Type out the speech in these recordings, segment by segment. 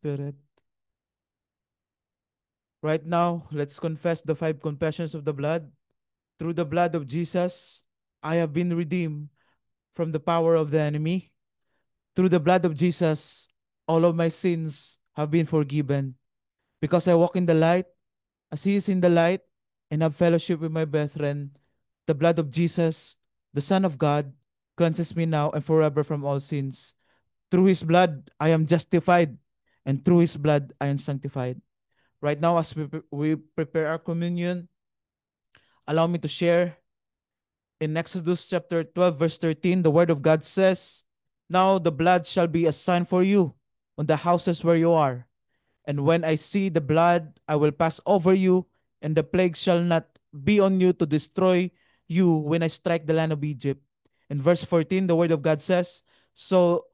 Spirit. Right now, let's confess the 5 confessions of the blood. Through the blood of Jesus, I have been redeemed from the power of the enemy. Through the blood of Jesus, all of my sins have been forgiven. Because I walk in the light, as He is in the light, and have fellowship with my brethren, the blood of Jesus, the Son of God, cleanses me now and forever from all sins. Through His blood, I am justified, and through His blood, I am sanctified. Right now, as we prepare our communion, allow me to share in Exodus chapter 12, verse 13, the word of God says, "Now the blood shall be a sign for you on the houses where you are. And when I see the blood, I will pass over you, and the plague shall not be on you to destroy you when I strike the land of Egypt." In verse 14, the word of God says, "So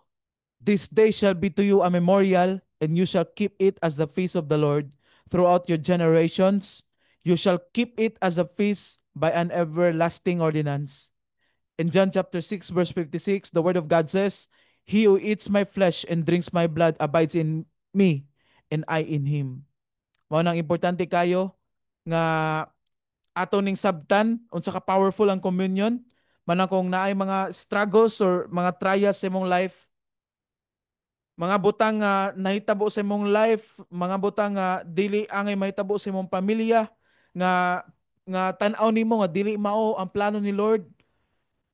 this day shall be to you a memorial, and you shall keep it as the feast of the Lord throughout your generations. You shall keep it as a feast by an everlasting ordinance." In John chapter 6, verse 56, the word of God says, "He who eats my flesh and drinks my blood abides in me, and I in him." Mao nang importante kayo nga ato ning sabtan unsa ka powerful ang communion. Manang kung naay mga struggles or mga trials sa imong life, mga butang nga nahitabo sa imong life, mga butang nga dili angay mahitabo sa imong pamilya, nga tan-aw nimo nga dili mao ang plano ni Lord.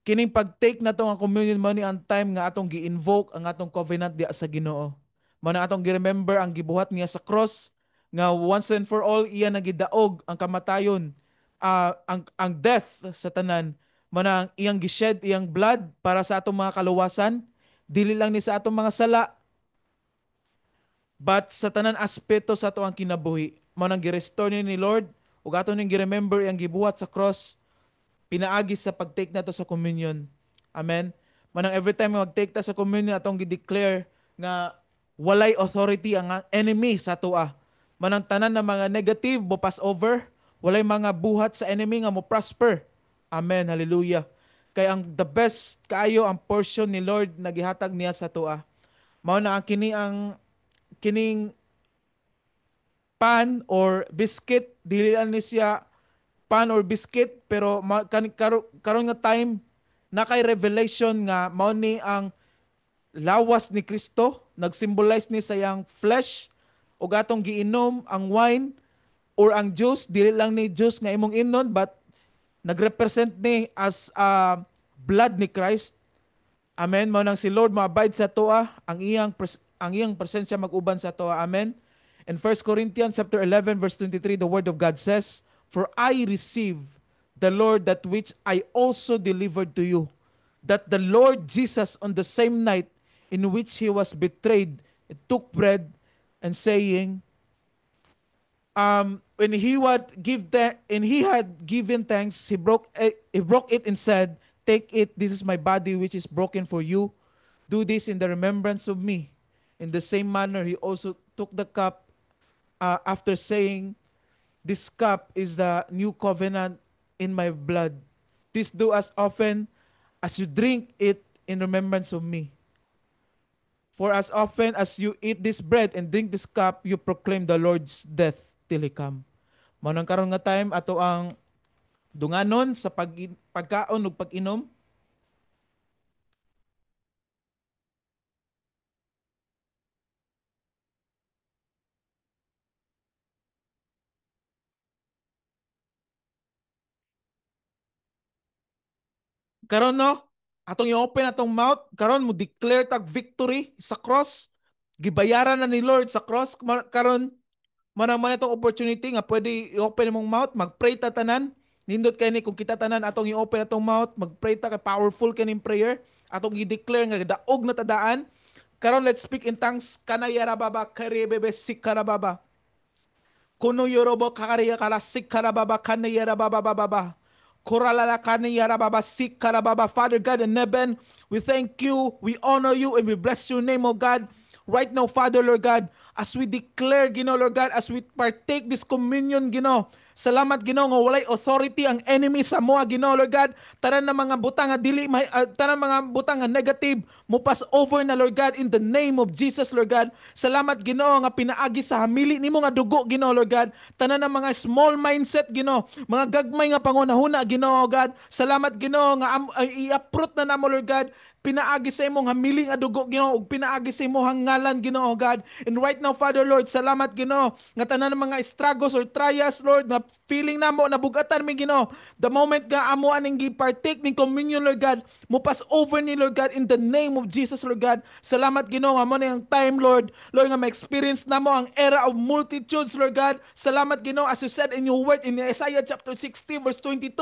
Kining pag-take na to nga communion mo ni ang time nga atong gi-invoke ang atong covenant diya sa Ginoo. Mao na atong gi-remember ang gibuhat niya sa cross nga once and for all iya nagidaog ang kamatayon, ang death sa tanan. Mao na ang iyang gished iyang blood para sa atong mga kaluwasan, dili lang ni sa atong mga sala, but sa tanan aspeto sa ato ang kinabuhi. Mao nang gi-restore ni Lord ug ato ning gi-remember iyang gibuhat sa cross pinaagi sa pag-take nato sa communion. Amen. Manang every time mag-take ta sa communion atong gi-declare nga walay authority ang enemy sa atoa. Manang tanan na mga negative mo pass over, walay mga buhat sa enemy nga mo prosper. Amen. Hallelujah. Kay ang the best kaayo ang portion ni Lord na gihatag niya sa atoa. Mao na ang kining pan or biscuit, dili lang ni siya pan or biscuit, pero karon nga time na kay revelation nga mao ni ang lawas ni Kristo, nag-symbolize ni sa iyang flesh, ug atong giinom ang wine or ang juice, dili lang ni juice nga imong inon, but nagrepresent ni as blood ni Christ. Amen. Mao nang si Lord maabide sa toa, ang iyang presensya mag-uban sa toa. Amen. In 1 Corinthians chapter 11 verse 23, the word of God says, "For I receive the Lord that which I also delivered to you, that the Lord Jesus on the same night in which he was betrayed, took bread, and saying, when he had given thanks, he broke it and said, 'Take it, this is my body which is broken for you. Do this in the remembrance of me.' In the same manner, he also took the cup after saying, 'This cup is the new covenant in my blood. This do as often as you drink it in remembrance of me. For as often as you eat this bread and drink this cup, you proclaim the Lord's death till He come.'" Manang karon nga time ato ang dunganon sa pagkaon ug pag-inom. Karon no, atong i-open atong mouth, karon mo declare tag victory sa cross. Gibayaran na ni Lord sa cross. Karon manang man itong opportunity nga pwede i-open mong mouth, mag-pray ta tanan. Nindot kay ni kung kita tanan atong i-open atong mouth, mag-pray ta kay powerful kaning prayer. Atong i-declare nga daog na tadaan. Karon let's speak in tongues. Kanayara baba karebebe sikara baba. Kuno yorobo kakariya kara sikara baba kanayara baba baba baba. Koralala kanayara baba sikara baba. Father God in heaven, we thank you, we honor you, and we bless your name, oh God. Right now, Father, Lord God, as we declare, Ginoo, Lord God, as we partake this communion, Ginoo. Salamat, Ginoo, nga walay authority ang enemy sa moa, Ginoo, Lord God. Tanan na mga butang nga tanan mga butang nga negative mo pass over na, Lord God, in the name of Jesus, Lord God. Salamat, Ginoo, nga pinaagi sa hamili nimo nga dugo, Ginoo, Lord God. Tanan na mga small mindset, Ginoo, mga gagmay nga pangunahuna, Ginoo, God. Salamat, Ginoo, nga i-uproot na namo, Lord God, pinaagi sa imong hamiling adugo, Ginoo, ug pinaagi sa imong ngalan, Ginoo, God. And right now, Father, Lord, salamat, Ginoo, nga tanan ng mga struggles or trials, Lord, na feeling namo nabugatan mi, Ginoo, the moment nga amo aning gi-partake ning communion, Lord God, mo pass over ni, Lord God, in the name of Jesus, Lord God. Salamat, Ginoo, nga mo na yung time, Lord, Lord, nga ma-experience namo ang era of multitudes, Lord God. Salamat, Ginoo, as you said in your word in Isaiah chapter 60 verse 22,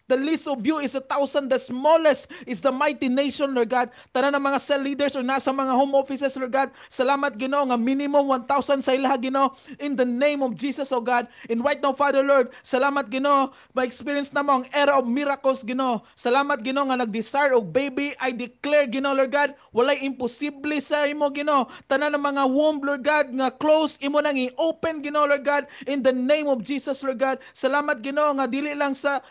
the least of you is 1,000. The smallest is the mighty nation, Lord God. Tanan ng mga cell leaders or nasa mga home offices, Lord God. Salamat, Ginoo, nga minimum 1,000 sa ilaha, Ginoo. In the name of Jesus, oh God. And right now, Father, Lord, salamat, Ginoo. Ma-experience na mo ang era of miracles, Ginoo. Salamat, Ginoo, nga nag-desire og baby. I declare, Ginoo, Lord God, walay imposible sa imo, Ginoo. Tanan ng mga womb, Lord God, nga close, imo nang i-open, Ginoo, Lord God. In the name of Jesus, Lord God. Salamat, Ginoo, nga dili lang sa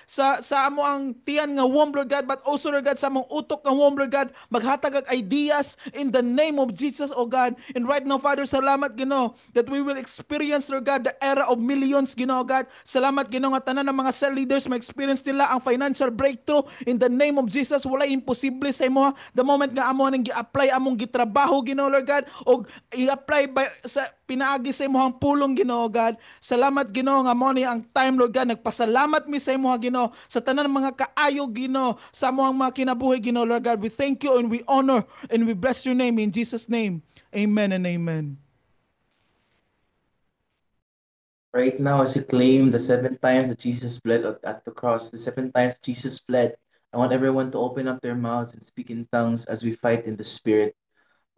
amo ang tiyan nga womb, Lord God, but also, Lord God, sa among utok nga womb, Lord God, maghatag ag ideas in the name of Jesus, oh God. And right now, Father, salamat, Ginoo, that we will experience, Lord God, the era of millions, Ginoo, God. Salamat, Ginoo, nga tanan ng mga cell leaders ma-experience nila ang financial breakthrough in the name of Jesus. Wala imposible sa imo. The moment nga amo nang gi-apply among gitrabaho, Ginoo, Lord God, o i-apply sa pinaagi sa imong pulong, Ginoo, God. Salamat, Ginoo, nga mo ni ang time, Lord God. Nagpasalamat mi sa imo, Ginoo, sa tanan ng mga kaayo, Ginoo, sa among mga kinabuhi, Ginoo, Lord God. We thank you and we honor and we bless your name in Jesus' name. Amen and amen. Right now, as you claim the 7 times that Jesus bled at the cross, the 7 times Jesus bled, I want everyone to open up their mouths and speak in tongues as we fight in the Spirit.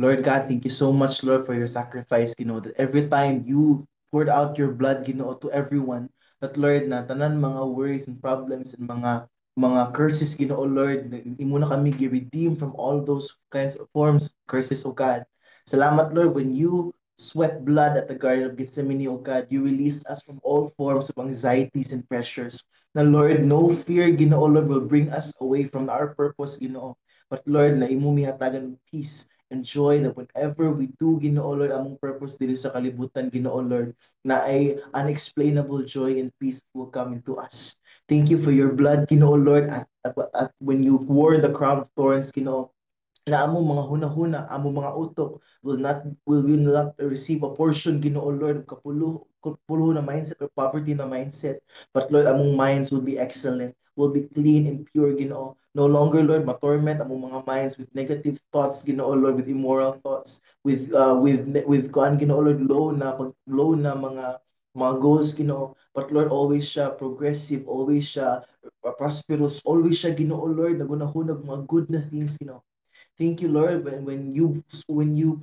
Lord God, thank you so much, Lord, for your sacrifice, that every time you poured out your blood, to everyone, that Lord, na tanan mga worries and problems and mga curses, Lord, na imo na kami redeem from all those kinds of forms of curses, oh God. Salamat, Lord, when you sweat blood at the Garden of Gethsemane, oh God, you released us from all forms of anxieties and pressures. Na Lord, no fear, Lord, will bring us away from our purpose, But Lord, na imo mihatagan ng peace and joy that whenever we do, Ginoo Lord, among purpose dili sa kalibutan, Ginoo Lord, na ay unexplainable joy and peace will come into us. Thank you for your blood, Ginoo Lord, at when you wore the crown of thorns, Ginoo, na among mga hunahuna, among mga utok will not receive a portion, Ginoo Lord, of kapuluho na mindset or poverty na mindset. But Lord, among minds will be excellent, will be clean and pure, Ginoo. No longer, Lord, matorment among mga minds with negative thoughts, Ginoo Lord, with immoral thoughts, with kuan, Ginoo Lord, low na mga goals, Ginoo. But Lord, always siya progressive, always siya prosperous, always siya, Ginoo Lord, nagunahunag mga good na things, Ginoo. Thank you, Lord, when you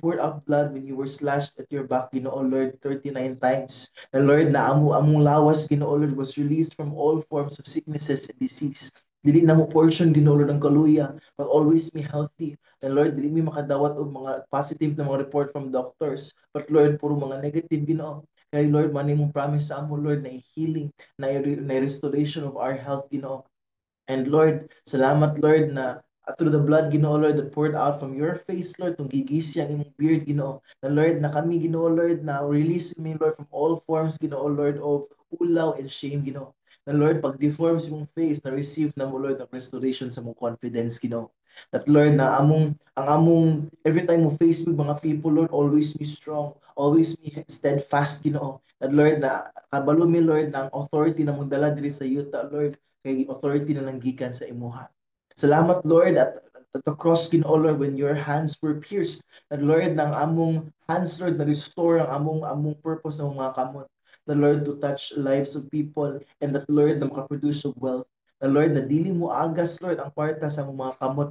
poured out blood, when you were slashed at your back, Ginoo Lord, 39 times. The Lord, na among lawas, Ginoo Lord, was released from all forms of sicknesses and disease. Dili na mo portion, Ginoo Lord, ang kaluya, but always be healthy. And Lord, dili mi makadawat og mga positive na mga report from doctors. But Lord, puro mga negative, Ginoo. Kaya Lord, man mong promise sa amo, Lord, na healing, na restoration of our health, Ginoo. And Lord, salamat Lord na through the blood, Ginoo Lord, that poured out from your face, Lord, tong gigisi ang imong beard, Ginoo. Na Lord, na kami, Ginoo Lord, na release me, Lord, from all forms, Ginoo Lord, of ulaw and shame, Ginoo. Na Lord, pag deforms imong face, na receive na mo, Lord, ang restoration sa mong confidence, Ginoo. That Lord, na every time mo face with mga people, Lord, always be strong, always be steadfast, Ginoo. That Lord, na kabalo mi, Lord, na ang authority na mong dala diri sa yuta, Lord, kay authority na lang gikan sa imuha. Salamat Lord at the cross, Ginoo Lord, when your hands were pierced, that Lord, nang among hands, Lord, na restore ang among purpose ng mga kamot. The Lord, to touch lives of people, and that Lord, na makaproduce of wealth. The Lord, na dili mo agas, Lord, ang kwarta sa mga kamot.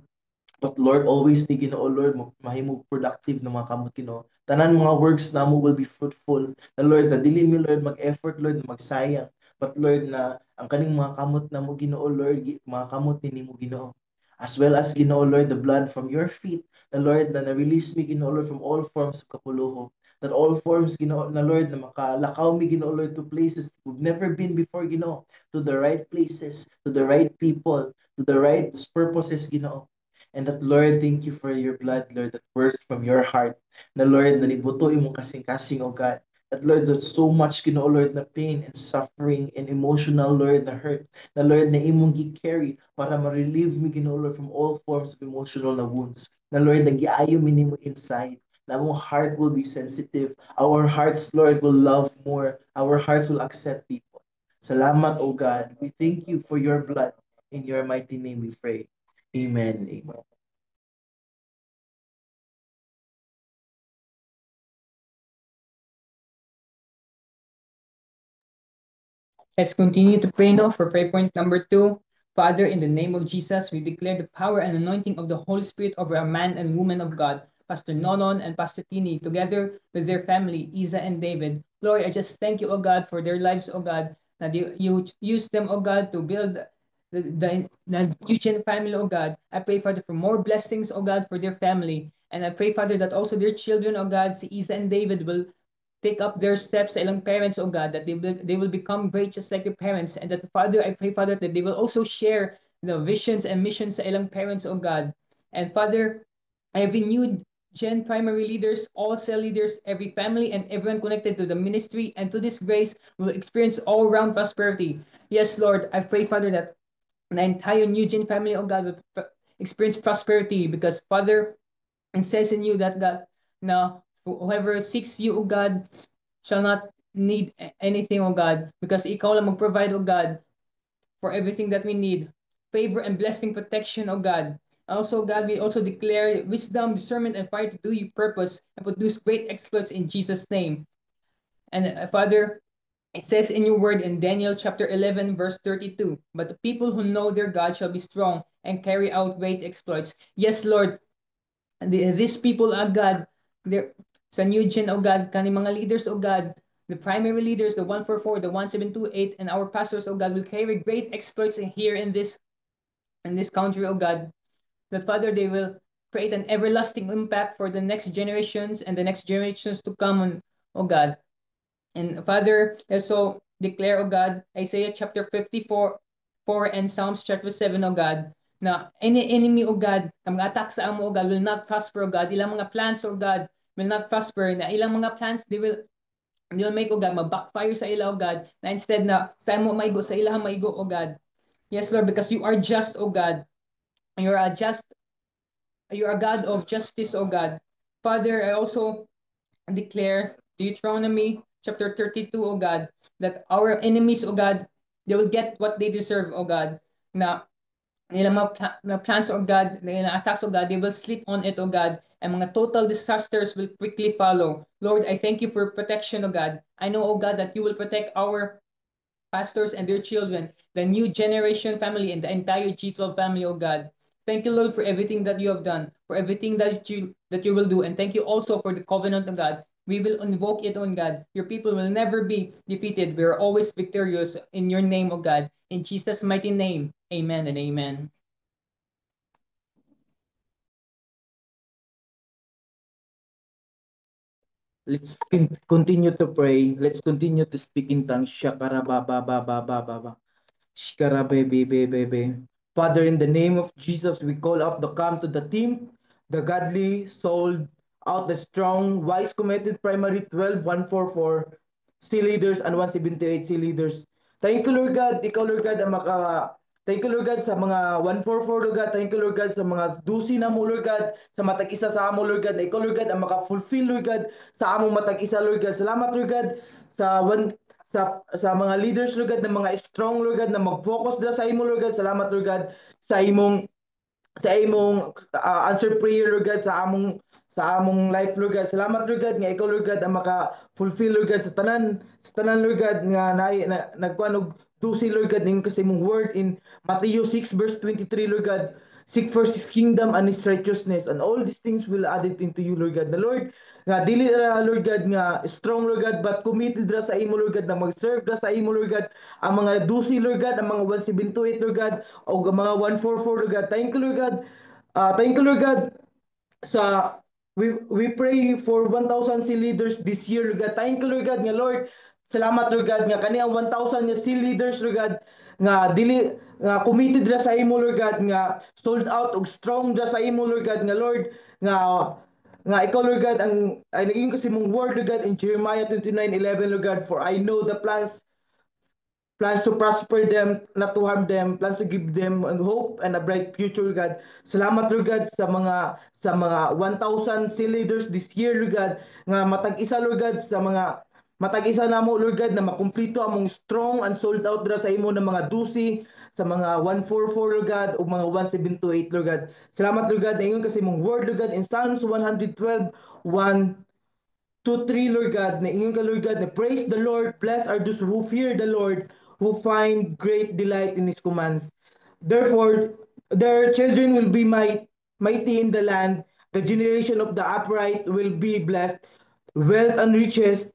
But Lord, always ni Ginoo Lord, mahimo productive na mga kamot, Ginoo. Tanan mga works namo will be fruitful. The Lord, na dili mi, Lord, mag-effort, Lord, na magsayang. But Lord, na ang kaning mga kamot na mo, Ginoo Lord, mga kamot ni mo, Ginoo. As well as, Ginoo Lord, the blood from your feet. The Lord, na na-release me, Ginoo Lord, from all forms of kapuluho. that all forms, Ginoo, na Lord, na makalakaw mi, Ginoo, Lord, to places we've never been before, Ginoo, to the right places, to the right people, to the right purposes, Ginoo. And that, Lord, thank you for your blood, Lord, that burst from your heart. Na, Lord, na nibuto imong kasing-kasing, oh God. That, Lord, there's so much, Ginoo, Lord, na pain and suffering and emotional, Lord, na hurt. Na, Lord, na imong gi-carry para ma-relieve me, Ginoo, Lord, from all forms of emotional na wounds. Na, Lord, nagiayo mi nimo inside. Na our heart will be sensitive. Our hearts, Lord, will love more. Our hearts will accept people. Salamat, O God. We thank you for your blood. In your mighty name we pray. Amen. Amen. Let's continue to pray now for prayer point number 2. Father, in the name of Jesus, we declare the power and anointing of the Holy Spirit over a man and woman of God, Pastor Nonon and Pastor Tini, together with their family, Isa and David. Lord, I just thank you, O God, for their lives, O God, that you use them, O God, to build the Eugene family, O God. I pray, Father, for more blessings, O God, for their family. And I pray, Father, that also their children, O God, si Isa and David, will take up their steps sa ilang parents, oh God, that they will become great just like their parents. And that, Father, I pray, Father, that they will also share the visions and missions sa ilang parents, oh God. And Father, every new Gen primary leaders, all cell leaders, every family, and everyone connected to the ministry and to this grace will experience all round prosperity. Yes, Lord, I pray, Father, that the entire new Gen family, oh God, will experience prosperity because, Father, it says in you that now whoever seeks you, O God, shall not need anything, O God, because ikaw lang mag-provide, O God, for everything that we need. Favor and blessing, protection, O God. Also, God, we also declare wisdom, discernment, and fire to do your purpose and produce great exploits in Jesus' name. And Father, it says in your word in Daniel chapter 11, verse 32, but the people who know their God shall be strong and carry out great exploits. Yes, Lord, these people, oh God, they're sa new gen, oh God, kani mga leaders, oh God, the primary leaders, the 144, the 1728, and our pastors, oh God, will carry great exploits here in this country, oh God. That Father, they will create an everlasting impact for the next generations and the next generations to come on, oh God. And Father, also declare, O God, Isaiah chapter 54, 4 and Psalms chapter 7, O God, na any enemy, O God, na mga attack sa amo, O God, will not prosper, O God. Ilang mga plans, O God, will not prosper. Na ilang mga plans, they will make, O God, mag-backfire sa ila, O God, na instead na sa amo maigo, sa ilang maigo, O God. Yes, Lord, because you are just, O God. You're a just, you're a God of justice, O God. Father, I also declare Deuteronomy chapter 32, O God, that our enemies, O God, they will get what they deserve, O God. Na nilang mga plans, O God, nilang attacks, O God, they will sleep on it, O God, and mga total disasters will quickly follow. Lord, I thank you for protection, O God. I know, O God, that you will protect our pastors and their children, the new generation family, and the entire G12 family, oh God. Thank you, Lord, for everything that you have done, for everything that you will do, and thank you also for the covenant of God. We will invoke it on God. Your people will never be defeated. We are always victorious in your name, O God. In Jesus' mighty name, amen and amen. Let's continue to pray. Let's continue to speak in tongues. Shakara ba ba ba ba ba ba ba. Shikara be be be be be. Father, in the name of Jesus, we call off the come to the team, the godly, soul, out the strong, wise, committed, primary 12, 144, C leaders, and 178 C leaders. Thank you, Lord God. Ikaw, Lord God, ang Thank you, Lord God, sa mga 144, Lord God. Thank you, Lord God, sa mga dusi na mo, Lord God, sa matag-isa sa amo, Lord God. Na ikaw, Lord God, ang maka-fulfill, Lord God, sa among matag-isa, Lord God. Salamat, Lord God, sa sa mga leaders, Lord God, na mga strong, Lord God, na mag-focus na sa imo, Lord God. Salamat, Lord God, sa imong answer prayer, Lord God, sa among life, Lord God. Salamat, Lord God, nga ikaw, Lord God, ang maka-fulfill, Lord God, sa tanan, Lord God, nga nagkuhan og dusi, Lord God, ning kasi mong word in Matthew 6 verse 23, Lord God. Seek first his kingdom and his righteousness, and all these things will add it into you, Lord God. The Lord, nga dili ra, Lord God, nga strong, Lord God, but committed ra sa imo, Lord God, na mag-serve ra sa imo, Lord God, ang mga dusi, Lord God, ang mga 178, Lord God, o mga 144, Lord God. Thank you, Lord God. Thank you, Lord God, sa we pray for 1,000 seal leaders this year, Lord God. Thank you, Lord God, nga Lord. Salamat, Lord God, nga kani ang 1,000 nga seal leaders, Lord God, nga dili nga committed ra sa imo, Lord God, nga sold out og strong ra sa imo, Lord God, nga Lord, nga ikaw, Lord God, ang ay naging kasi mong word, Lord God, in Jeremiah 29:11, Lord God, for I know the plans to prosper them, not to harm them, plans to give them a hope and a bright future, God. Salamat, Lord God, sa mga 1,000 sea leaders this year, Lord God, nga matag-isa, Lord God, sa mga matag-isa namo, Lord God, na makumpleto among strong and sold out dira sa imo ng mga dusi, sa mga 144, Lord God, o mga 1728, Lord God. Salamat, Lord God, na ingon kasi mong word, Lord God, in Psalms 112, 1 to 3, Lord God, na ingon ka, Lord God, na praise the Lord, blessed are those who fear the Lord, who find great delight in His commands. Therefore, their children will be mighty in the land. The generation of the upright will be blessed. Wealth and riches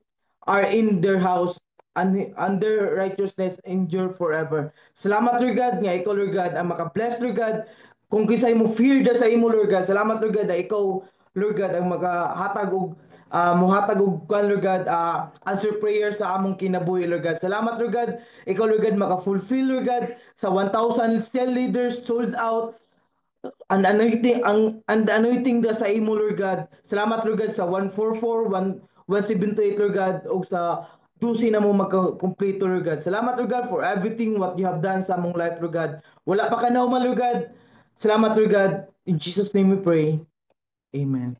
are in their house, and their righteousness endure forever. Salamat, Lord God, nga ikaw, Lord God, ang maka-bless, Lord God, kung kisay mo fear da sa imo, Lord God. Salamat, Lord God, na ikaw, Lord God, ang makahatag og muhatag og kan, Lord God, answer prayer sa among kinabuhi, Lord God. Salamat, Lord God. Ikaw, Lord God, maka-fulfill, Lord God, sa 1,000 cell leaders sold out ang anointing da sa imo, Lord God. Salamat, Lord God, sa 144, 178, Lord God, o sa dusi na mo magka-complete, Lord God. Salamat, Lord God, for everything what you have done sa among life, Lord God. Wala pa ka na, Lord God. Salamat, Lord God. In Jesus' name we pray. Amen.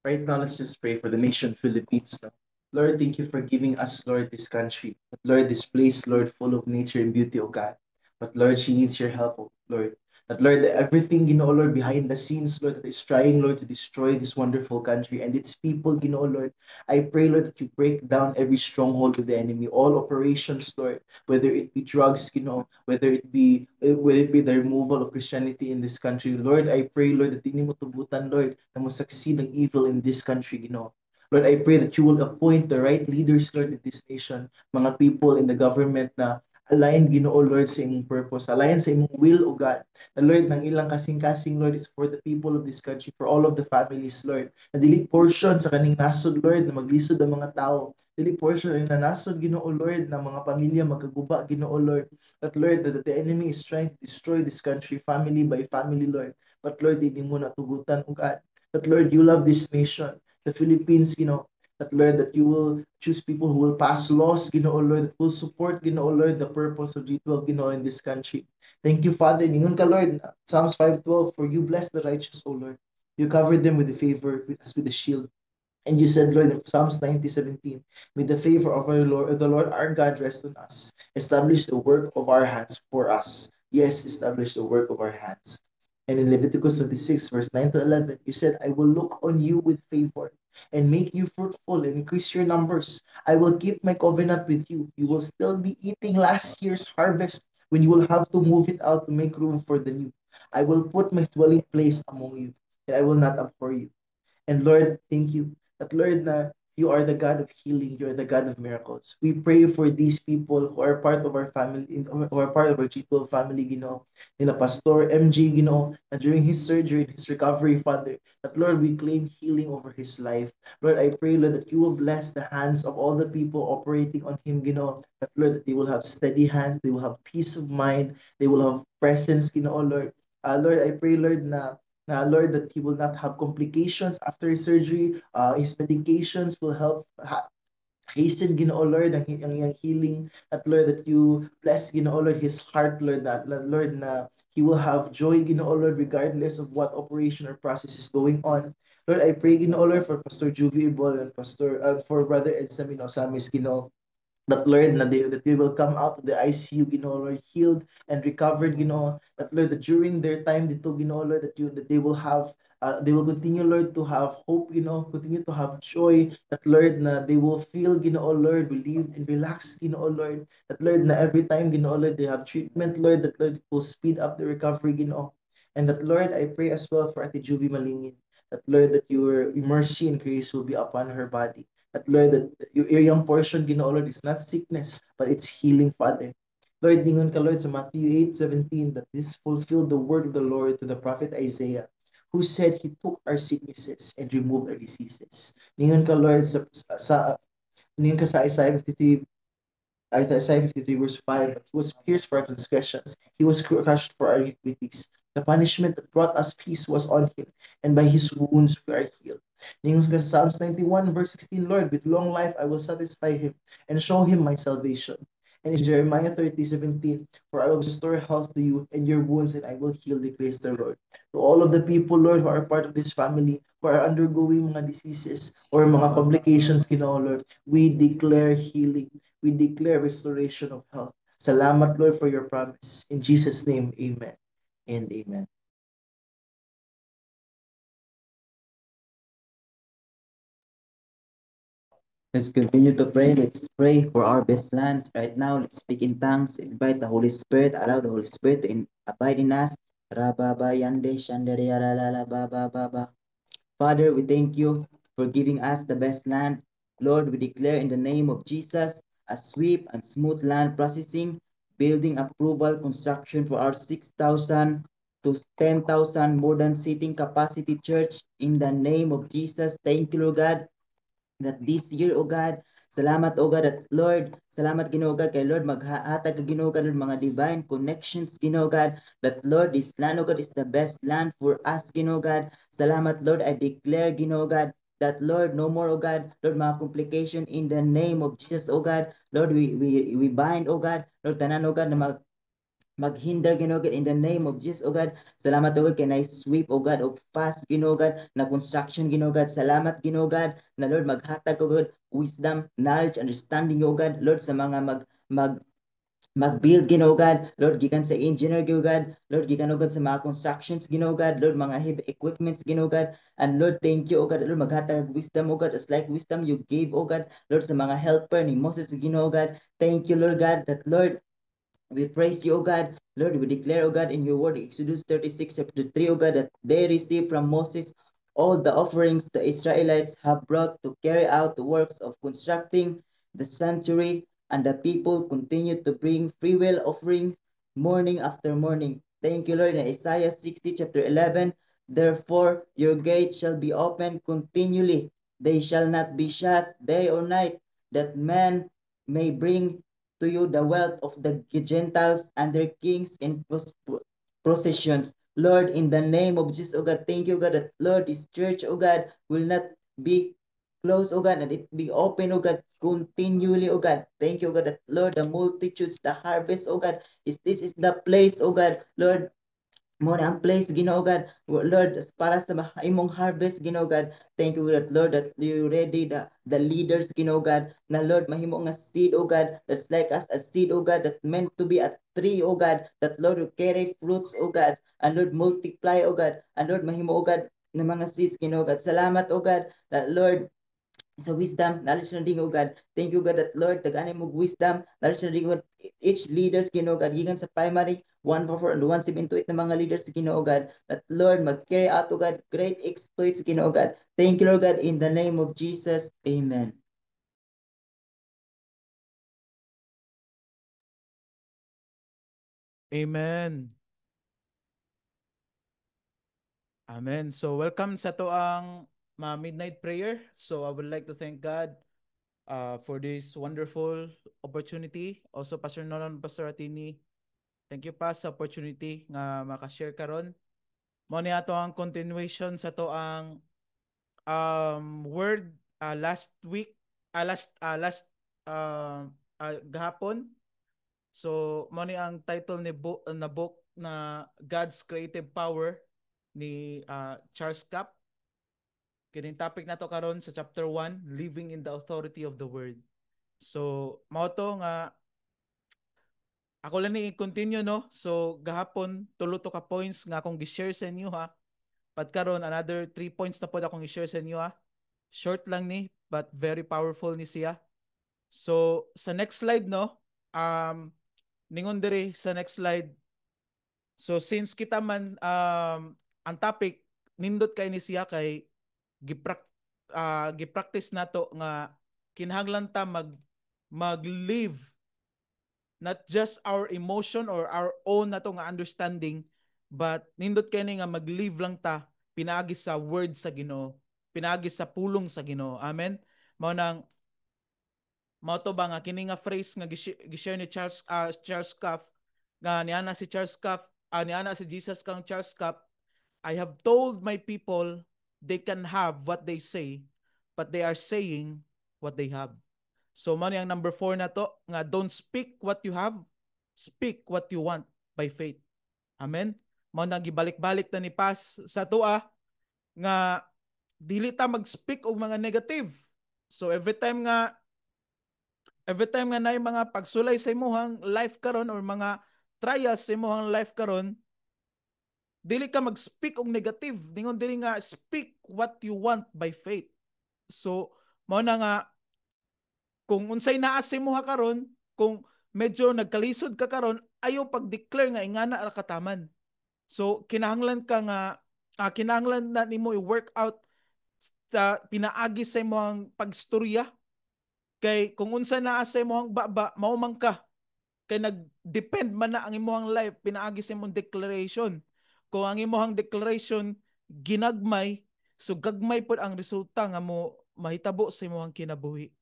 Right now, let's just pray for the nation Philippines now. Lord, thank you for giving us, Lord, this country. But Lord, this place, Lord, full of nature and beauty, oh God. But Lord, she needs your help, oh Lord. That Lord, that everything, Lord, behind the scenes, Lord, that is trying, Lord, to destroy this wonderful country and its people, Lord. I pray, Lord, that you break down every stronghold of the enemy, all operations, Lord, whether it be drugs, whether it be the removal of Christianity in this country. Lord, I pray, Lord, that hindi mo tubutan, Lord, na mo succeed ang evil in this country, Lord, I pray that you will appoint the right leaders, Lord, in this nation, mga people in the government na aligned, Lord, sa imong purpose, aligned sa imong will, O God. Na Lord, ng ilang kasing-kasing, Lord, is for the people of this country, for all of the families, Lord. Na dili portion sa kaning nasod, Lord, na maglisod ang mga tao. Dili portion na nasod, Lord, na mga pamilya magkaguba, Lord. That, Lord, that the enemy is trying to destroy this country, family by family, Lord. But, Lord, hindi mo natugutan, O God. That, Lord, you love this nation, the Philippines, that Lord, that you will choose people who will pass laws, Lord, that will support, Lord, the purpose of G12, in this country. Thank you, Father. Ningon ka, Lord, Psalms 5:12, for you bless the righteous, O Lord. You covered them with the favor, as with the shield. And you said, Lord, in Psalms 90:17, may the favor of our Lord, the Lord our God rest on us. Establish the work of our hands for us. Yes, establish the work of our hands. And in Leviticus 26, verse 9 to 11, you said, I will look on you with favor and make you fruitful and increase your numbers. I will keep my covenant with you. You will still be eating last year's harvest when you will have to move it out to make room for the new. I will put my dwelling place among you, and I will not abhor you. And Lord, thank you that, Lord, na you are the God of healing. You are the God of miracles. We pray for these people who are part of our family, who are part of our G12 family, nila Pastor MJ, na during his surgery, his recovery, Father, that, Lord, we claim healing over his life. Lord, I pray, Lord, that you will bless the hands of all the people operating on him, that, Lord, that they will have steady hands, they will have peace of mind, they will have presence, Lord. Lord, I pray, Lord, Lord, that he will not have complications after his surgery. His medications will help hasten, Lord, ang healing. That, Lord, that you bless, Lord, his heart, Lord, that Lord, na he will have joy, Lord, regardless of what operation or process is going on. Lord, I pray, Lord, for Pastor Juvie Ibol and for Brother Edson Samis, that, Lord, that they will come out of the ICU, Lord, healed and recovered, that, Lord, that during their time dito, Lord, that they will have they will continue, Lord, to have hope, continue to have joy, that, Lord, na they will feel, Lord, relieved and relaxed, Lord, that, Lord, na every time, Lord, they have treatment, Lord, that, Lord, it will speed up the recovery, and that, Lord, I pray as well for Ate Juvie Malingin, that, Lord, that your mercy and grace will be upon her body, that, Lord, that your young portion, Lord, is not sickness, but it's healing, Father. Lord, ningon ka, Lord, sa Matthew 8:17, that this fulfilled the word of the Lord to the prophet Isaiah. who said He took our sicknesses and removed our diseases. Ningon ka, Lord, ningon ka sa Isaiah 53, Isaiah 53 verse 5, He was pierced for our transgressions, He was crushed for our iniquities. The punishment that brought us peace was on Him, and by His wounds we are healed. Ningon ka sa Psalms 91 verse 16, Lord, with long life I will satisfy Him and show Him my salvation. And in Jeremiah 30:17, for I will restore health to you and your wounds, and I will heal, declares the Lord. To all of the people, Lord, who are part of this family, who are undergoing mga diseases or mga complications, Ginoo, Lord, we declare healing. We declare restoration of health. Salamat, Lord, for your promise. In Jesus' name, amen and amen. Let's continue to pray. Let's pray for our best lands. Right now, let's speak in tongues. Invite the Holy Spirit. Allow the Holy Spirit to abide in us. Rababa yande shandere yaralala baba baba. Father, we thank you for giving us the best land. Lord, we declare in the name of Jesus a swift and smooth land processing, building approval, construction for our 6,000 to 10,000 modern seating capacity church in the name of Jesus. Thank you, Lord God, that this year, O God, salamat, O God, at Lord, salamat, Ginoo God, kay Lord, maghatag ka, Ginoo God, ng mga divine connections, Ginoo God, that Lord, this land, O God, is the best land for us, Ginoo God. Salamat, Lord, I declare, Ginoo God, that Lord, no more, O God, Lord, mga complication in the name of Jesus, O God. Lord, we bind, O God, Lord, tanan, O God, na maghinder, Ginoo God, in the name of Jesus, O God. Salamat, O God, kay na-sweep, O God, o fast, Ginoo God, na construction, Ginoo God. Salamat, Ginoo God, na Lord, maghatag, O God, wisdom, knowledge, understanding, O God, Lord, sa mga mag-build, Ginoo God, Lord, gikan sa engineer, Ginoo God, Lord, gikan, O God, sa mga constructions, Ginoo God, Lord, mga heavy equipments, Ginoo God, and Lord, thank you, O God, Lord, maghatag wisdom, O God, as like wisdom you gave, O God, Lord, sa mga helper ni Moses, Ginoo God, thank you, Lord God, that Lord, we praise you, O God. Lord, we declare, O God, in your word, Exodus 36, chapter 3, O God, that they received from Moses all the offerings the Israelites have brought to carry out the works of constructing the sanctuary, and the people continued to bring free will offerings morning after morning. Thank you, Lord. In Isaiah 60, chapter 11, therefore your gates shall be open continually. They shall not be shut day or night, that man may bring to you the wealth of the Gentiles and their kings in processions. Lord, in the name of Jesus, oh God, thank you, God, that Lord, this church, oh God, will not be closed, oh God, and it be open, oh God, continually, oh God. Thank you, oh God, that Lord, the multitudes, the harvest, oh God, this is the place, oh God, Lord, mo na ang place, Ginoo God, Lord, para sa imong harvest, Ginoo God. Thank you, God, Lord, that you ready the leaders, Ginoo God, na Lord, mahimo nga seed, oh God, that's like us, a seed, oh God, that meant to be a tree, oh God, that Lord, will carry fruits, oh God, and Lord, multiply, oh God, and Lord, mahimo, oh God, na mga seeds, Ginoo God. Salamat, oh God, that Lord, sa wisdom, knowledge na din, oh God. Thank you, God, that Lord, tagaan mo wisdom, knowledge na din, God, each leaders, Ginoo God, gikan sa primary, 144 and 178 na mga leaders, Ginoo God, that Lord, mag-carry out, oh God, great exploits, Ginoo God. Thank you, Lord God, in the name of Jesus, amen. Amen. Amen. So welcome sa to ang midnight prayer. So I would like to thank God for this wonderful opportunity. Also Pastor Nolan, Pastor Atini, thank you pa sa opportunity nga makashare karon. Mo ni ato ang continuation sa to ang word last week, last gahapon. So mo ni ang title ni book na God's Creative Power ni Charles Capp. Kining topic na to karon sa chapter 1, Living in the Authority of the Word. So mao to nga ako lang ni continue, no. So gahapon tulo to ka points nga akong gi-share sa inyo, ha. Pat karon another 3 points na pod akong i-share sa inyo, ha. Short lang ni but very powerful ni siya. So sa next slide, no, ningon diri sa next slide. So since kita man ang topic nindot kay ni siya kay gipractice nato nga kinahanglan ta mag-live not just our emotion or our own nato nga understanding, but nindot kay ni nga mag-live lang ta pinaagi sa word sa Ginoo, pinaagi sa pulong sa Ginoo. Amen. Mao nang mao to ba nga kini nga phrase nga gishare ni Charles Cuff, nga niana si Charles Cuff, niana si Jesus kang Charles Cuff, I have told my people they can have what they say, but they are saying what they have. So man yung number 4 na to, nga don't speak what you have, speak what you want by faith. Amen. Mao nang gibalik-balik na ni Paz sa tua nga dili ta mag-speak og mga negative. So every time nga nay mga pagsulay sa imong life karon or mga trials sa imong life karon, dili ka mag-speak og negative, ningon dili nga speak what you want by faith. So mao na nga kung unsay naa sa imong karon, kung medyo nagkalisod ka karon, ayo pag-declare nga ingana ra kataman. So kinahanglan ka nga kinahanglan na nimo i-work out sa pinaagi sa imong pagstorya. Kay kung unsa naa sa imong baba, mao man ka. Kay nag-depend man na ang imong life pinaagi sa imong declaration. Kung ang imong declaration ginagmay, so gagmay pod ang resulta nga mo mahitabo sa imong kinabuhi.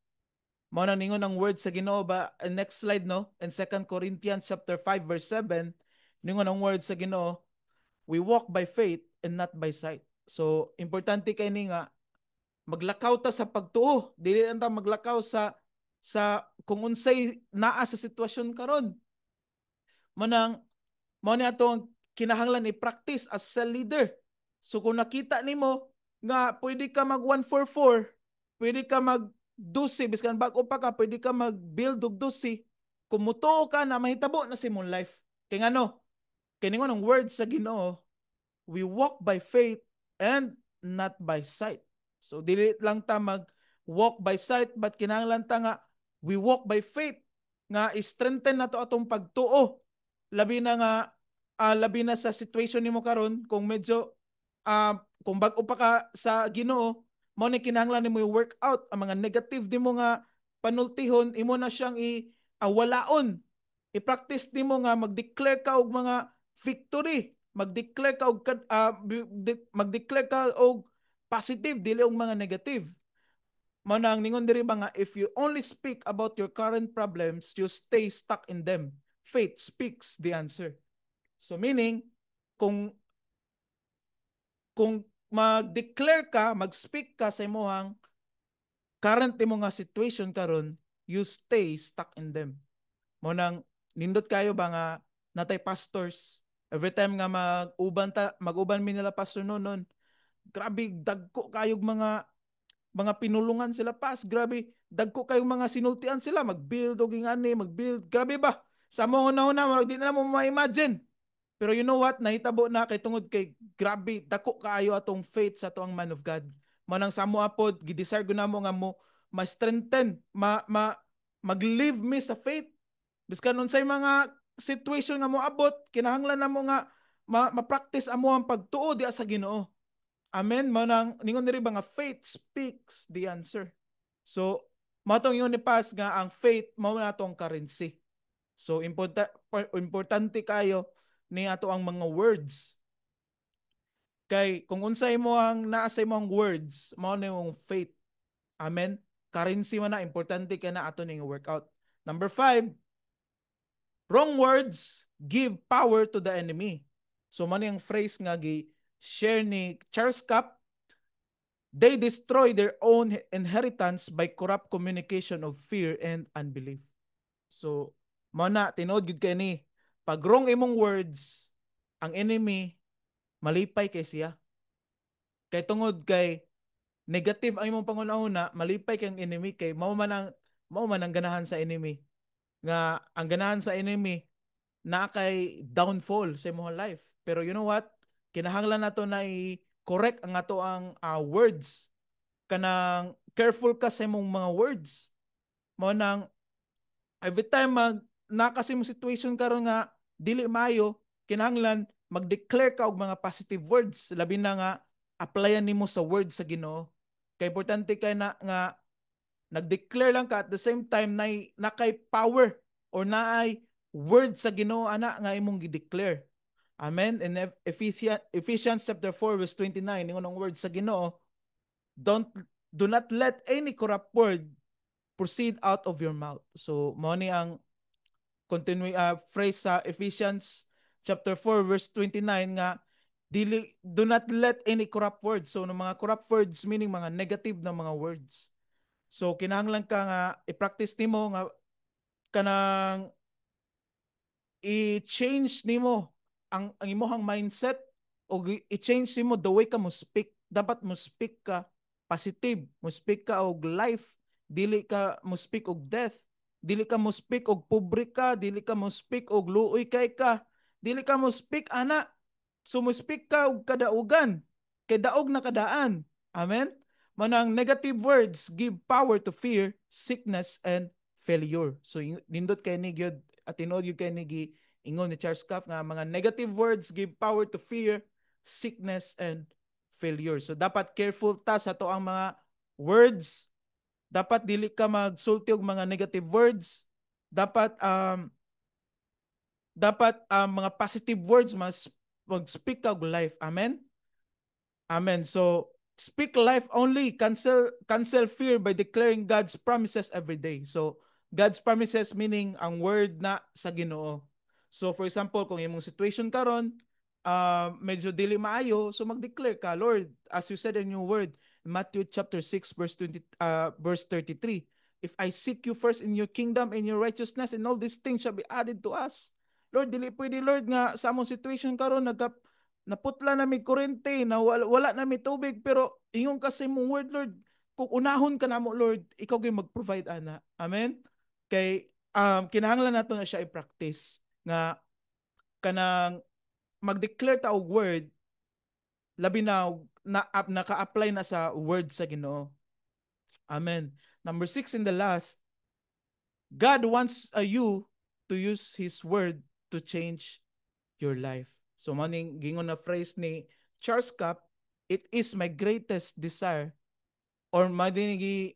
Mao na ningon ang word sa Ginoo ba, next slide no, in 2 Corinthians chapter 5 verse 7, ningon ang word sa Ginoo, we walk by faith and not by sight. So importante kay ni nga maglakaw ta sa pagtuo, dili lang ta maglakaw sa kung unsay naa sa sitwasyon karon. Manang mao ni atong kinahanglan i-practice as cell leader. So kung nakita nimo nga pwede ka mag 144, pwede ka mag 12, biskan bag-o pa ka, pwede ka mag-build og 12, kung mutuo ka na mahitabo na si mong life. Kaya ngano, kaya ningon ang word sa Ginoo, we walk by faith and not by sight. So dili lang ta mag walk by sight, but kinahanglan ta nga we walk by faith, nga i-strengthen nato atong pagtuo. Labi na sa situation nimo karon, kung medyo kung bag-o pa ka sa Ginoo, mao ni kinahanglan nimo i-work out ang mga negative nimo nga panultihon, imo na siyang walaon. I-practice nimo nga mag-declare ka og mga victory, mag-declare ka og positive dili og mga negative. Mao nang ningon diri ba nga, if you only speak about your current problems, you stay stuck in them. Faith speaks the answer. So meaning, kung mag-declare ka, mag-speak ka sa imong current imo nga situation karon, you stay stuck in them. Mo nang nindot kayo ba nga natay pastors, every time nga mag-uban mi nila pastor noon, grabe dagko kayog mga pinulungan sila pas, grabe dagko kayog mga sinultian sila, mag-build og ingani, mag-build, grabe ba? Sa mo una di na mo ma-imagine. Pero you know what? Nahitabo na kay tungod kay grabe dako kaayo atong faith sa tuang man of God. Manang samo apod gidesire ko namo nga mo ma-strengthen, mag-live me sa faith. Biskan unsay mga situation nga mo abot, kinahanglan namo nga ma-practice amo ang pagtuo diha sa Ginoo. Amen. Manang ningon diri ba nga faith speaks the answer. So mao tong yun ni Paz nga ang faith mao na tong currency. So importante kayo ni ato ang mga words. Kay kung unsay mo ang naa sa imong words, mao na yung faith. Amen. Currency man na, importante ka na ato ning workout. Number 5, wrong words give power to the enemy. So man yung phrase nga share ni Charles Cuff, they destroy their own inheritance by corrupt communication of fear and unbelief. So mao na tinuod gid kay ni, pag wrong imong words, ang enemy malipay kay siya. Kay tungod kay negative ang imong pangunahuna, malipay kay ang enemy, kay mao man ang ganahan sa enemy. Nga ang ganahan sa enemy na kay downfall sa imong life. Pero you know what? Kinahanglan nato na i-correct ang ato ang words. Kanang careful ka sa imong mga words. Mao nang every time nakasi mo situation karon nga dili maayo, kinahanglan mag-declare ka og mga positive words, labi na nga applyan nimo sa word sa Ginoo. Kay importante kay na nga nag-declare lang ka at the same time na kay power or naay word sa Ginoo ana nga imong gi-declare. Amen. In Ephesians chapter 4 verse 29, ingon ang word sa Ginoo, do not let any corrupt word proceed out of your mouth. So mao ni ang phrase sa Ephesians chapter 4 verse 29 nga do not let any corrupt words. So ng mga corrupt words meaning mga negative na mga words. So kinahanglan ka nga i-practice nimo nga kanang i-change nimo ang imong mindset o i-change nimo the way ka mo speak. Dapat mo speak ka positive, mo speak ka og life, dili ka mo speak og death, dili ka mo speak og pobre ka, dili ka mo speak og luoy kay ka, dili ka mo speak ana. So mo speak ka og kadaugan, kay daog na kadaan. Amen. Manang negative words give power to fear, sickness and failure. So nindot kay ni gyud at tinuod gyud kay ni ingon ni Charles Kaff nga mga negative words give power to fear, sickness and failure. So dapat careful ta sa to ang mga words. Dapat dili ka magsulti og mga negative words. Dapat mga positive words mag-speak ka og life. Amen. Amen. So speak life only. Cancel fear by declaring God's promises every day. So God's promises meaning ang word na sa Ginoo. So for example, kung imong situation karon medyo dili maayo, so mag-declare ka, Lord, as you said in your word, Matthew chapter 6 verse 33, if I seek you first in your kingdom and your righteousness, and all these things shall be added to us. Lord, dili pwede, Lord, nga sa among situation karon naputla na mi kurente, na wala na mi tubig, pero ingon kasi mong word, Lord, kung unahon ka na mo, Lord, ikaw gyud mag-provide ana. Amen. Kay kinahanglan nato na siya i-practice nga kanang mag-declare ta og word labi na naka-apply na sa word sa Ginoo. Amen. Number 6 in the last, God wants you to use His word to change your life. So maning gingon na phrase ni Charles Kapp, it is my greatest desire, or madinigi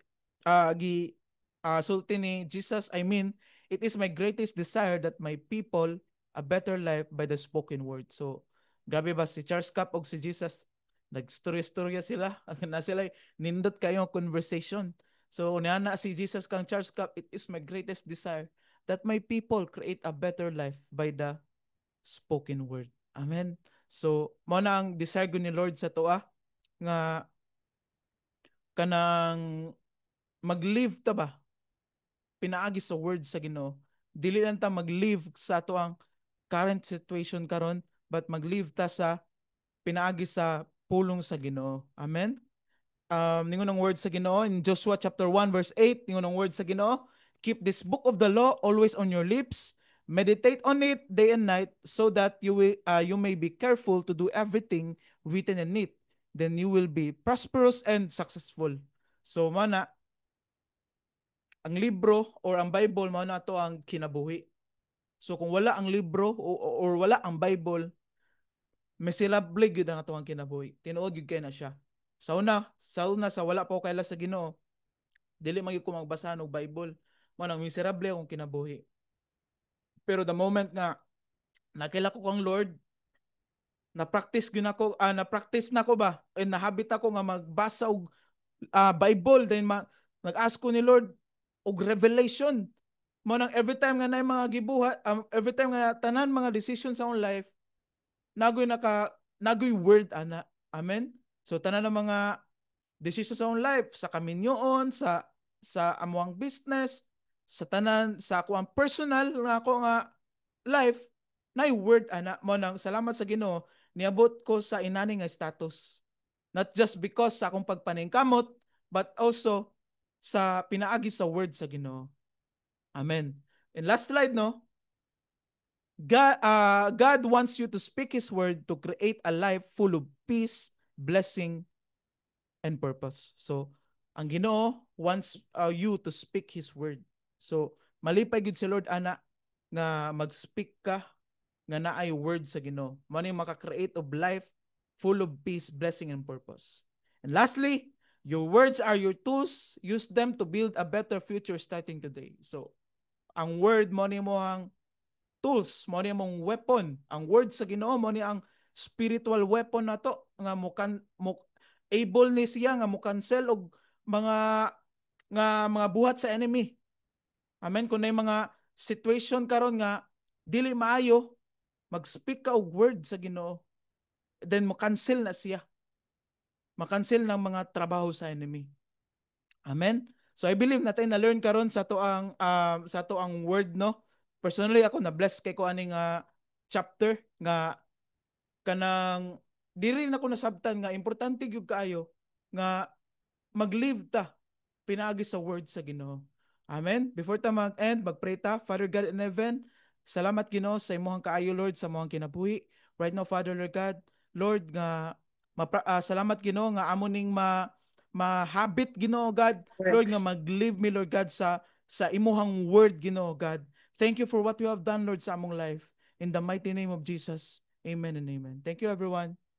sulti ni Jesus, I mean, it is my greatest desire that my people a better life by the spoken word. So grabe ba si Charles Kapp og si Jesus nagstorya-storya sila na sila nindot kayong conversation. So niana si Jesus kang Charles Kapp, it is my greatest desire that my people create a better life by the spoken word. Amen. So mo na ang desire ni Lord sa toa nga kanang mag-live ta ba pinaagi sa word sa Ginoo. Dili lang ta mag-live sa ato ang current situation karon, but mag-live ta sa pinaagi sa pulong sa Ginoo. Amen. Ningon ang word sa Ginoo in Joshua chapter 1 verse 8, ningon ang word sa Ginoo, keep this book of the law always on your lips, meditate on it day and night, so that you may be careful to do everything written in it. Then you will be prosperous and successful. So mana ang libro or ang Bible mao na to ang kinabuhi. So kung wala ang libro or wala ang Bible, miserable gyud ang atong kinabuhi. Tinuod gyud kay na siya. Sa una sa wala pa ko kaila sa Ginoo, dili man gyud ko magbasa og Bible. Mo nang miserable akong kinabuhi. Pero the moment nga nakilala ko kang Lord, na-practice na ko ba? And nahabit ako nga magbasa og Bible, then nag-ask ko ni Lord og revelation. Mo nang every time nga nay mga gibuhat, every time nga tanan mga decisions sa akong life, nagoy word ana. Amen. So tanan ng mga decisions sa akong life, sa kaminyoon, sa amuang business, sa tanan sa ako ang personal nga ako nga life, nay word ana. Mo nang salamat sa Ginoo, niabot ko sa inani nga status. Not just because sa akong pagpaningkamot, but also sa pinaagi sa word sa Ginoo. Amen. And last slide, no? God wants you to speak His word to create a life full of peace, blessing, and purpose. So, ang Ginoo wants you to speak His word. So, malipay gid si Lord ana nga mag-speak ka nga naay word sa Ginoo. Mao ni maka-create of life full of peace, blessing, and purpose. And lastly, your words are your tools. Use them to build a better future starting today. So, ang word mo ni mo ang tools, mo ni among weapon. Ang word sa Ginoo mo ni ang spiritual weapon nato nga able ni siya nga mo cancel og mga buhat sa enemy. Amen. Kung na mga situation karon nga dili maayo, mag-speak ka og word sa Ginoo. Then mo cancel na siya. Ma-cancel ng mga trabaho sa enemy. Amen. So I believe natin na learn karon sa to ang word, no. Personally ako na bless kay ko aning chapter nga kanang diri na ko nasabtan nga importante gyud kaayo nga mag-live ta pinaagi sa word sa Ginoo. Amen. Before ta mag-end, mag-pray ta. Father God in heaven, salamat Ginoo sa imong kaayo Lord sa imong kinabuhi. Right now Father Lord God, Lord nga salamat Ginoo nga amo ning ma-habit Ginoo God, Lord nga mag-live me Lord God sa imuhang word Ginoo God. Thank you for what you have done Lord sa among life. In the mighty name of Jesus. Amen and amen. Thank you everyone.